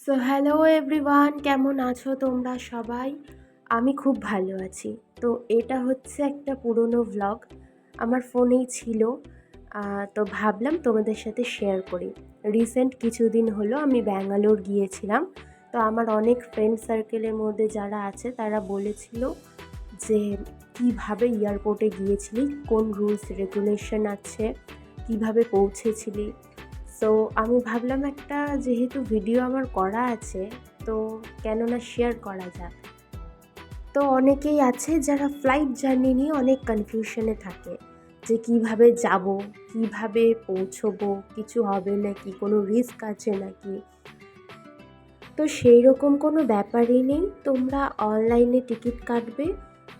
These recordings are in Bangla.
সো হ্যালো এভরিওয়ান, কেমন আছো তোমরা সবাই? আমি খুব ভালো আছি। তো এটা হচ্ছে একটা পুরনো ভ্লগ, আমার ফোনেই ছিল। তো ভাবলাম তোমাদের সাথে শেয়ার করি। রিসেন্ট কিছুদিন হলো আমি ব্যাঙ্গালোর গিয়েছিলাম। তো আমার অনেক ফ্রেন্ড সার্কেলের মধ্যে যারা আছে তারা বলেছিল যে কিভাবে এয়ারপোর্টে গিয়েছিলি, কোন রুলস রেগুলেশন আছে, কিভাবে পৌঁছেছিলি। সো আমি ভাবলাম একটা যেহেতু ভিডিও আমার করা আছে, তো কেন না শেয়ার করা যাক। তো অনেকেই আছে যারা ফ্লাইট জার্নি নিয়ে অনেক কনফিউশনে থাকে যে কিভাবে যাব, কিভাবে পৌঁছবো, কিছু হবে নাকি, কোনো রিস্ক আছে নাকি। তো সেই রকম কোনো ব্যাপারই নেই, তোমরা অনলাইনে টিকিট কাটবে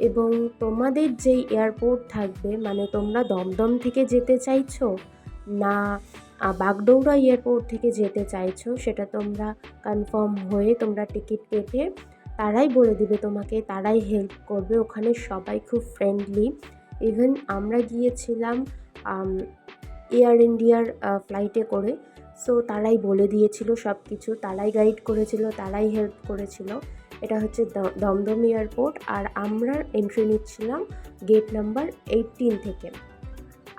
এবং তোমাদের যেই এয়ারপোর্ট থাকবে, মানে তোমরা দমদম থেকে যেতে চাইছো না বাগডোগরা এয়ারপোর্ট থেকে যেতে চাইছো, সেটা তোমরা কনফার্ম হয়ে তোমরা টিকিট কেটে তারাই বলে দিবে তোমাকে, তারাই হেল্প করবে। ওখানে সবাই খুব ফ্রেন্ডলি। ইভেন আমরা গিয়েছিলাম এয়ার ইন্ডিয়ার ফ্লাইটে করে। সো তারাই বলে দিয়েছিল সব কিছু, তারাই গাইড করেছিল, তারাই হেল্প করেছিল। এটা হচ্ছে দমদম এয়ারপোর্ট, আর আমরা এন্ট্রি নিচ্ছিলাম গেট নাম্বার 18 থেকে।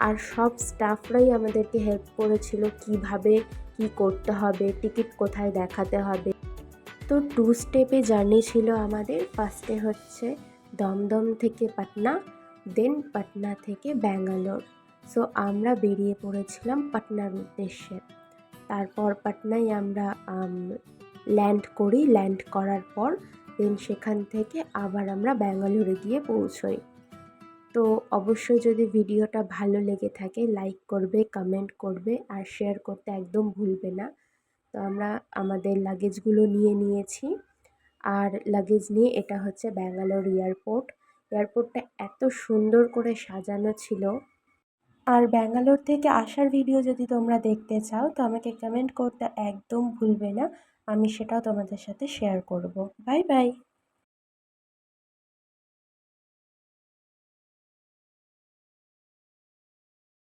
আর সব স্টাফরাই আমাদেরকে হেল্প করেছিল কিভাবে কি করতে হবে, টিকিট কোথায় দেখাতে হবে। তো 2 স্টেপে জার্নি ছিল আমাদের। ফার্স্টে হচ্ছে দমদম থেকে পাটনা, দেন পাটনা থেকে ব্যাঙ্গালোর। সো আমরা বেরিয়ে পড়েছিলাম পাটনার উদ্দেশ্যে। তারপর পাটনায় আমরা ল্যান্ড করি। ল্যান্ড করার পর দেন সেখান থেকে আবার আমরা ব্যাঙ্গালোরে গিয়ে পৌঁছই। তো অবশ্যই যদি ভিডিওটা ভালো লেগে থাকে লাইক করবে, কমেন্ট করবে আর শেয়ার করতে একদম ভুলবে না। তো আমরা আমাদের লাগেজগুলো নিয়ে নিয়েছি, আর লাগেজ নিয়ে এটা হচ্ছে ব্যাঙ্গালোর এয়ারপোর্ট। এয়ারপোর্টটা এত সুন্দর করে সাজানো ছিল। আর ব্যাঙ্গালোর থেকে আসার ভিডিও যদি তোমরা দেখতে চাও তো আমাকে কমেন্ট করতে একদম ভুলবে না, আমি সেটাও তোমাদের সাথে শেয়ার করব। Bye bye.